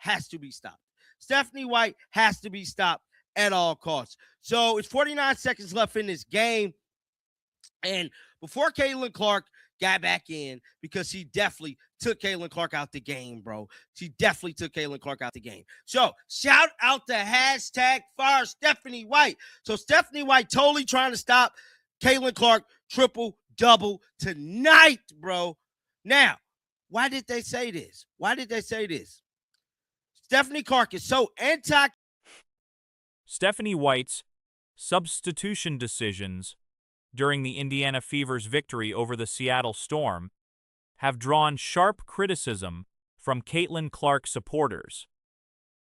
has to be stopped. Stephanie White has to be stopped at all costs. So it's 49 seconds left in this game. And before Caitlin Clark got back in, because she definitely took Caitlin Clark out the game, bro. She definitely took Caitlin Clark out the game. So shout out to hashtag fire Stephanie White. So Stephanie White totally trying to stop Caitlin Clark triple double tonight, bro. Now, why did they say this? Why did they say this? Stephanie Clark is so anti. Stephanie White's substitution decisions during the Indiana Fever's victory over the Seattle Storm have drawn sharp criticism from Caitlin Clark supporters,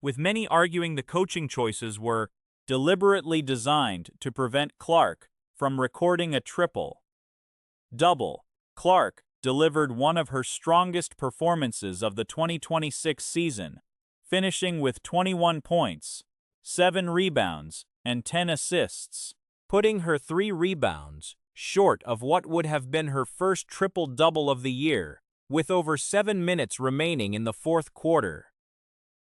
with many arguing the coaching choices were deliberately designed to prevent Clark from recording a triple-double. Clark delivered one of her strongest performances of the 2026 season, finishing with 21 points, 7 rebounds, and 10 assists, putting her 3 rebounds short of what would have been her first triple-double of the year, with over 7 minutes remaining in the fourth quarter.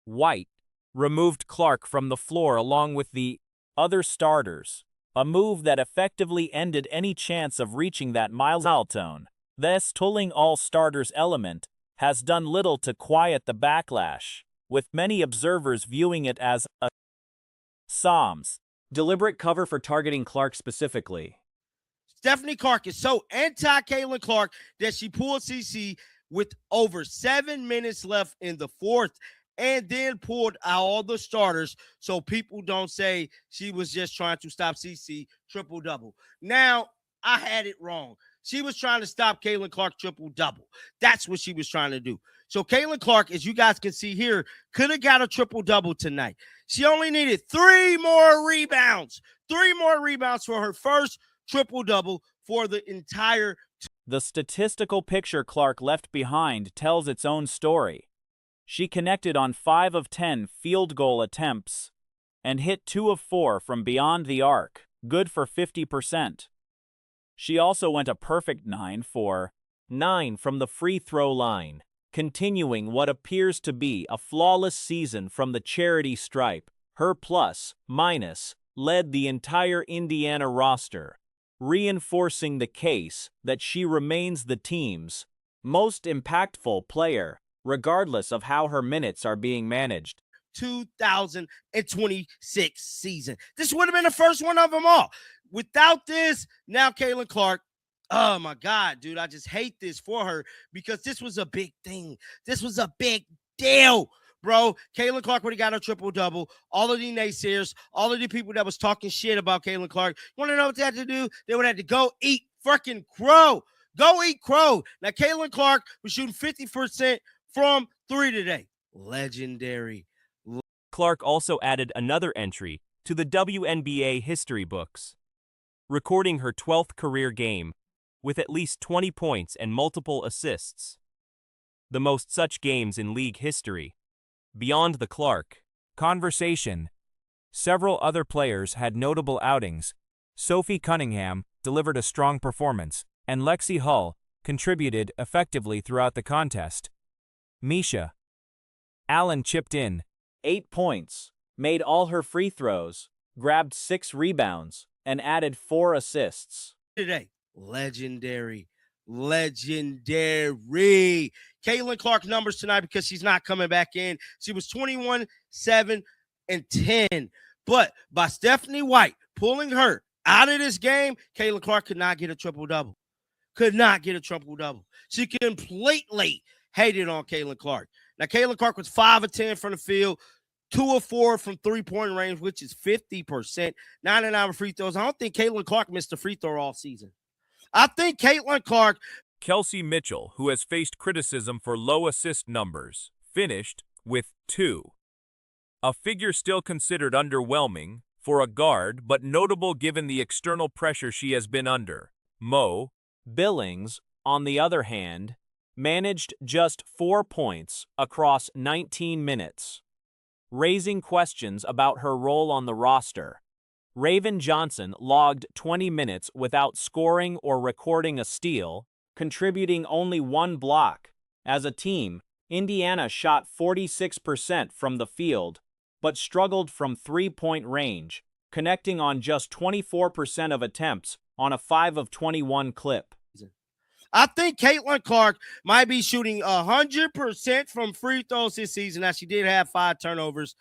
White removed Clark from the floor along with the other starters, a move that effectively ended any chance of reaching that milestone. This tolling all starters element has done little to quiet the backlash, with many observers viewing it as a Psalms deliberate cover for targeting Clark specifically. Stephanie Clark is so anti-Caitlin Clark that she pulled CC with over 7 minutes left in the fourth and then pulled out all the starters so people don't say she was just trying to stop CC triple-double. Now, I had it wrong. She was trying to stop Caitlin Clark triple-double. That's what she was trying to do. So Caitlin Clark, as you guys can see here, could have got a triple-double tonight. She only needed 3 more rebounds. 3 more rebounds for her first triple-double for the entire. The statistical picture Clark left behind tells its own story. She connected on 5 of 10 field goal attempts and hit 2 of 4 from beyond the arc, good for 50%. She also went a perfect 9 for 9 from the free throw line, continuing what appears to be a flawless season from the charity stripe. Her plus-minus led the entire Indiana roster, reinforcing the case that she remains the team's most impactful player, regardless of how her minutes are being managed. 2026 season. This would have been the first one of them all. Without this, now Caitlin Clark, oh my God, dude, I just hate this for her because this was a big thing. This was a big deal, bro. Caitlin Clark would have got a triple-double. All of the naysayers, all of the people that was talking shit about Caitlin Clark, you want to know what they had to do? They would have to go eat freaking crow. Go eat crow. Now, Caitlin Clark was shooting 50% from 3 today. Legendary. Clark also added another entry to the WNBA history books, recording her 12th career game with at least 20 points and multiple assists, the most such games in league history. Beyond the Clark conversation, several other players had notable outings. Sophie Cunningham delivered a strong performance, and Lexi Hull contributed effectively throughout the contest. Misha Allen chipped in 8 points, made all her free throws, grabbed 6 rebounds, and added 4 assists. Today, legendary. Caitlin Clark numbers tonight because she's not coming back in. She was 21, 7, and 10. But by Stephanie White pulling her out of this game, Caitlin Clark could not get a triple-double. Could not get a triple-double. She completely hated on Caitlin Clark. Now, Caitlin Clark was 5 of 10 from the field, 2 of 4 from three-point range, which is 50%. 99 free throws. I don't think Caitlin Clark missed a free throw all season. I think Caitlin Clark. Kelsey Mitchell, who has faced criticism for low assist numbers, finished with 2. A figure still considered underwhelming for a guard, but notable given the external pressure she has been under. Mo Billings, on the other hand, managed just 4 points across 19 minutes, raising questions about her role on the roster. Raven Johnson logged 20 minutes without scoring or recording a steal, contributing only 1 block. As a team, Indiana shot 46% from the field, but struggled from three-point range, connecting on just 24% of attempts on a 5 of 21 clip. I think Caitlin Clark might be shooting 100% from free throws this season. Now, she did have 5 turnovers.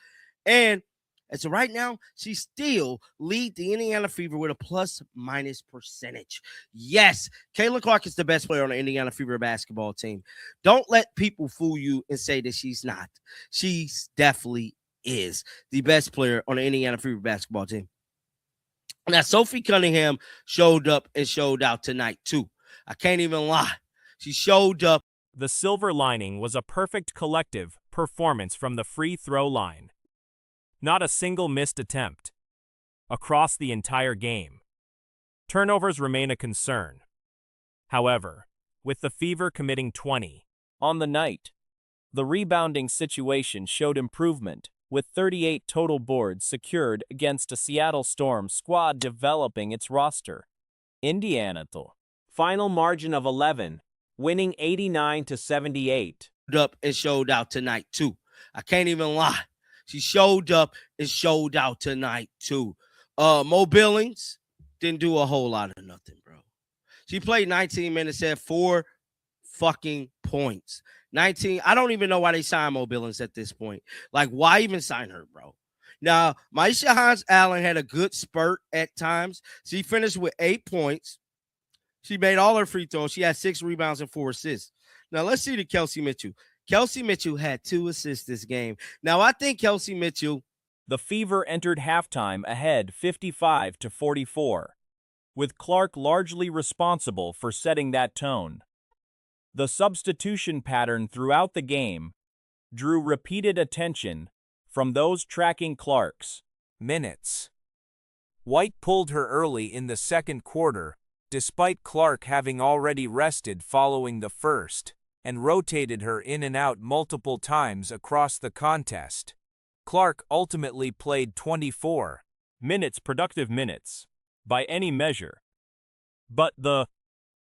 And as of right now, she still lead the Indiana Fever with a plus-minus percentage. Yes, Caitlin Clark is the best player on the Indiana Fever basketball team. Don't let people fool you and say that she's not. She definitely is the best player on the Indiana Fever basketball team. Now, Sophie Cunningham showed up and showed out tonight, too. I can't even lie. She showed up. The silver lining was a perfect collective performance from the free throw line. Not a single missed attempt across the entire game. Turnovers remain a concern. However, with the Fever committing 20 on the night, the rebounding situation showed improvement, with 38 total boards secured against a Seattle Storm squad developing its roster. Indiana, final margin of 11, winning 89-78. Up and showed out tonight, too. I can't even lie. She showed up and showed out tonight, too. Mo Billings didn't do a whole lot of nothing, bro. She played 19 minutes, had 4 fucking points. 19. I don't even know why they signed Mo Billings at this point. Like, why even sign her, bro? Now, Maisha Hans-Allen had a good spurt at times. She finished with 8 points. She made all her free throws. She had 6 rebounds and 4 assists. Now, let's see the Kelsey Mitchell. Kelsey Mitchell had 2 assists this game. Now, I think Kelsey Mitchell. The Fever entered halftime ahead 55-44, with Clark largely responsible for setting that tone. The substitution pattern throughout the game drew repeated attention from those tracking Clark's minutes. White pulled her early in the second quarter, despite Clark having already rested following the first, and rotated her in and out multiple times across the contest. Clark ultimately played 24 minutes, productive minutes, by any measure. But the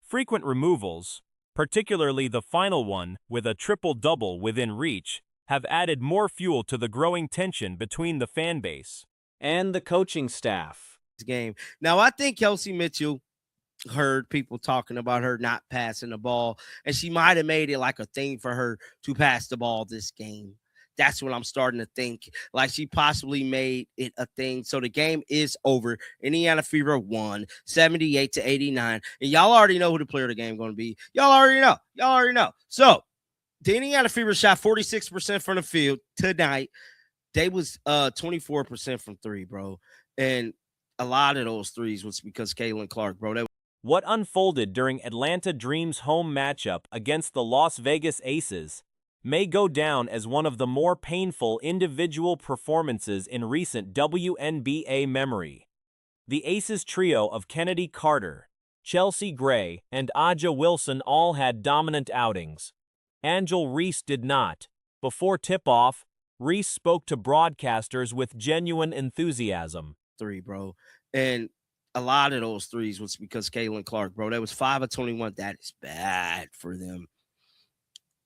frequent removals, particularly the final one with a triple-double within reach, have added more fuel to the growing tension between the fan base and the coaching staff. Game. Now, I think Kelsey Mitchell heard people talking about her not passing the ball, and she might have made it like a thing for her to pass the ball this game. That's what I'm starting to think. Like, she possibly made it a thing. So the game is over. Indiana Fever won 78-89. And y'all already know who the player of the game is going to be. Y'all already know. So the Indiana Fever shot 46% from the field tonight. They was 24% from 3, bro. And a lot of those threes was because Caitlin Clark, bro. What unfolded during Atlanta Dream's home matchup against the Las Vegas Aces may go down as one of the more painful individual performances in recent WNBA memory. The Aces trio of Kennedy Carter, Chelsea Gray, and Aja Wilson all had dominant outings. Angel Reese did not. Before tip-off, Reese spoke to broadcasters with genuine enthusiasm. 3, bro. And a lot of those threes was because Caitlin Clark, bro. That was 5 of 21. That is bad for them.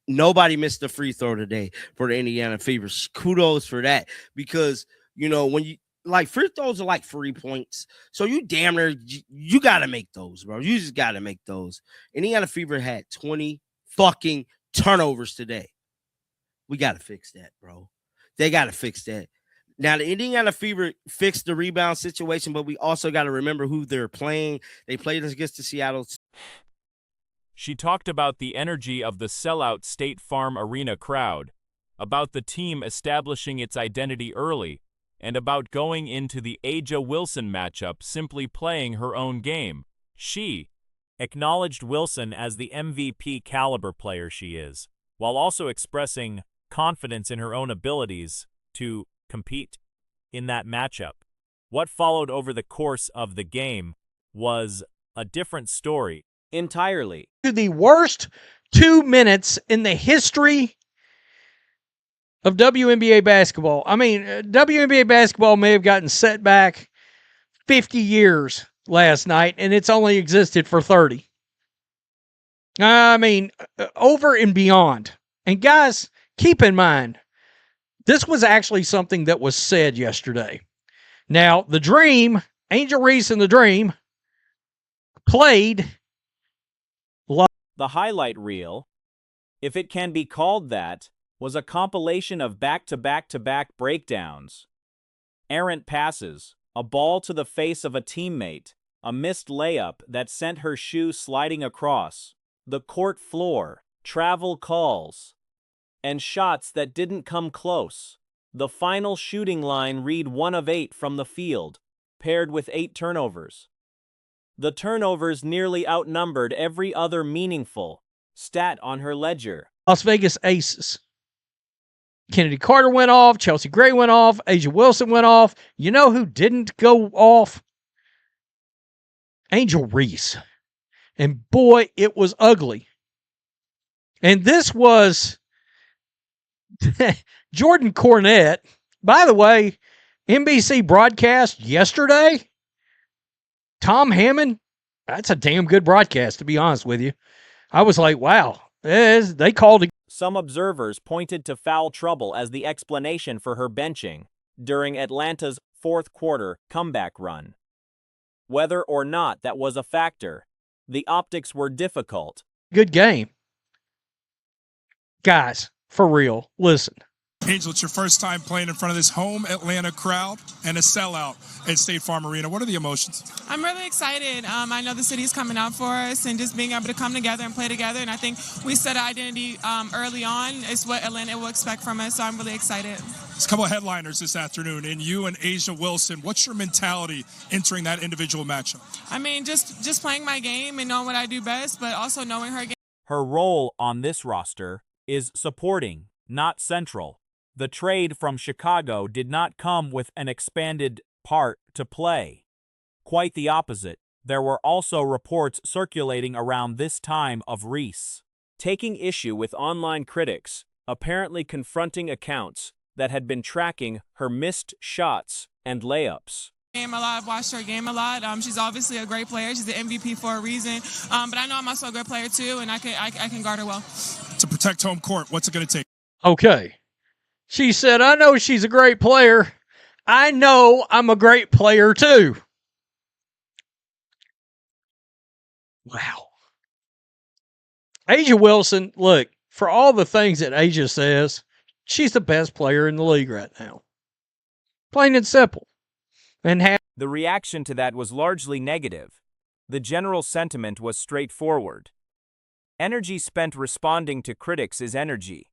Nobody missed a free throw today for the Indiana Fever. Kudos for that, because, you know, when you like free throws are like 3 points. So you damn near, you got to make those, bro. You just got to make those. Indiana Fever had 20 fucking turnovers today. We got to fix that, bro. They got to fix that. Now, the Indiana Fever fixed the rebound situation, but we also got to remember who they're playing. They played against the Seattle. She talked about the energy of the sellout State Farm Arena crowd, about the team establishing its identity early, and about going into the Aja Wilson matchup simply playing her own game. She acknowledged Wilson as the MVP caliber player she is, while also expressing confidence in her own abilities to compete in that matchup. What followed over the course of the game was a different story entirely. The worst 2 minutes in the history of WNBA basketball. I mean, WNBA basketball may have gotten set back 50 years last night, and it's only existed for 30. I mean, over and beyond And guys, keep in mind, this was actually something that was said yesterday. Now, the Dream, Angel Reese and the Dream, played. The highlight reel, if it can be called that, was a compilation of back-to-back-to-back breakdowns. Errant passes, a ball to the face of a teammate, a missed layup that sent her shoe sliding across, the court floor, travel calls, and shots that didn't come close. The final shooting line read 1 of 8 from the field, paired with 8 turnovers. The turnovers nearly outnumbered every other meaningful stat on her ledger. Las Vegas Aces. Kennedy Carter went off. Chelsea Gray went off. A'ja Wilson went off. You know who didn't go off? Angel Reese. And boy, it was ugly. And this was Jordan Cornette. By the way, NBC broadcast yesterday. Tom Hammond, that's a damn good broadcast, to be honest with you. I was like, wow, they called it. Some observers pointed to foul trouble as the explanation for her benching during Atlanta's fourth quarter comeback run. Whether or not that was a factor, the optics were difficult. Good game. Guys, for real, listen. Angel, it's your first time playing in front of this home Atlanta crowd and a sellout at State Farm Arena. What are the emotions? I'm really excited. I know the city's coming out for us and just being able to come together and play together. And I think we set an identity early on. It's what Atlanta will expect from us. So I'm really excited. There's a couple of headliners this afternoon, and you and A'ja Wilson. What's your mentality entering that individual matchup? I mean, just playing my game and knowing what I do best, but also knowing her game. Her role on this roster is supporting, not central. The trade from Chicago did not come with an expanded part to play. Quite the opposite. There were also reports circulating around this time of Reese taking issue with online critics, apparently confronting accounts that had been tracking her missed shots and layups. I've watched her game a lot. She's obviously a great player. She's the MVP for a reason. But I know I'm also a good player too, and I can guard her well. To protect home court, what's it going to take? Okay. She said, I know she's a great player. I know I'm a great player too. Wow. A'ja Wilson, look, for all the things that A'ja says, she's the best player in the league right now. Plain and simple. And the reaction to that was largely negative. The general sentiment was straightforward. Energy spent responding to critics is energy,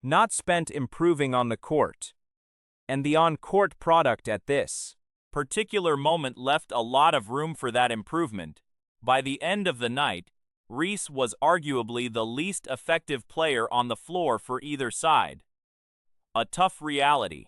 not spent improving on the court. And the on-court product at this particular moment left a lot of room for that improvement. By the end of the night, Reese was arguably the least effective player on the floor for either side. A tough reality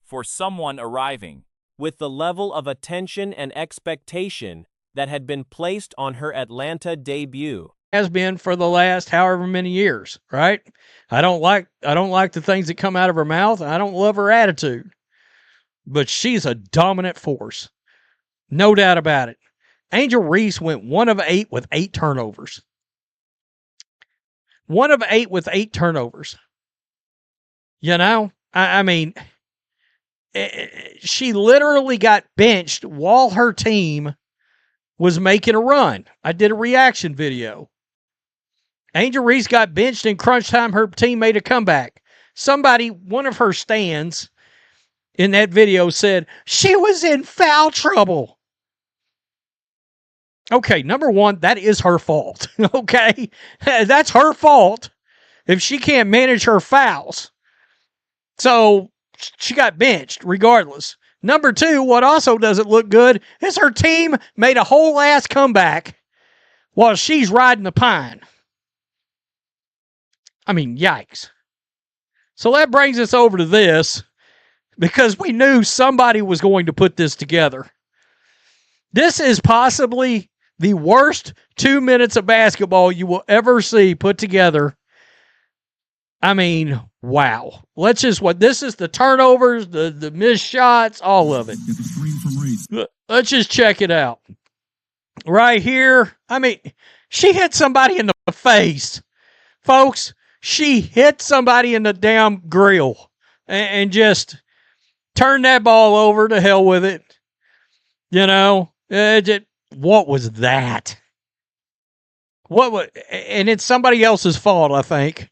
for someone arriving with the level of attention and expectation that had been placed on her Atlanta debut. Has been for the last however many years, right? I don't like the things that come out of her mouth. I don't love her attitude. But she's a dominant force. No doubt about it. Angel Reese went 1 of 8 with 8 turnovers. 1 of 8 with 8 turnovers. You know, I mean, she literally got benched while her team was making a run. I did a reaction video. Angel Reese got benched in crunch time. Her team made a comeback. One of her stands in that video said she was in foul trouble. Okay, number one, that is her fault. Okay, that's her fault if she can't manage her fouls. So she got benched regardless. Number two, what also doesn't look good is her team made a whole ass comeback while she's riding the pine. I mean, yikes. So that brings us over to this because we knew somebody was going to put this together. This is possibly the worst 2 minutes of basketball you will ever see put together. I mean, wow. This is the turnovers, the missed shots, all of it. Let's just check it out. Right here. I mean, she hit somebody in the face. Folks, She hit somebody in the damn grill and just turned that ball over. To hell with it. You know, what was that? And it's somebody else's fault, I think,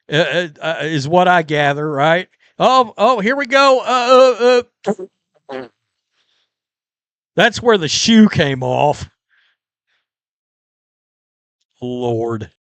is what I gather, right? Oh, here we go. That's where the shoe came off. Lord.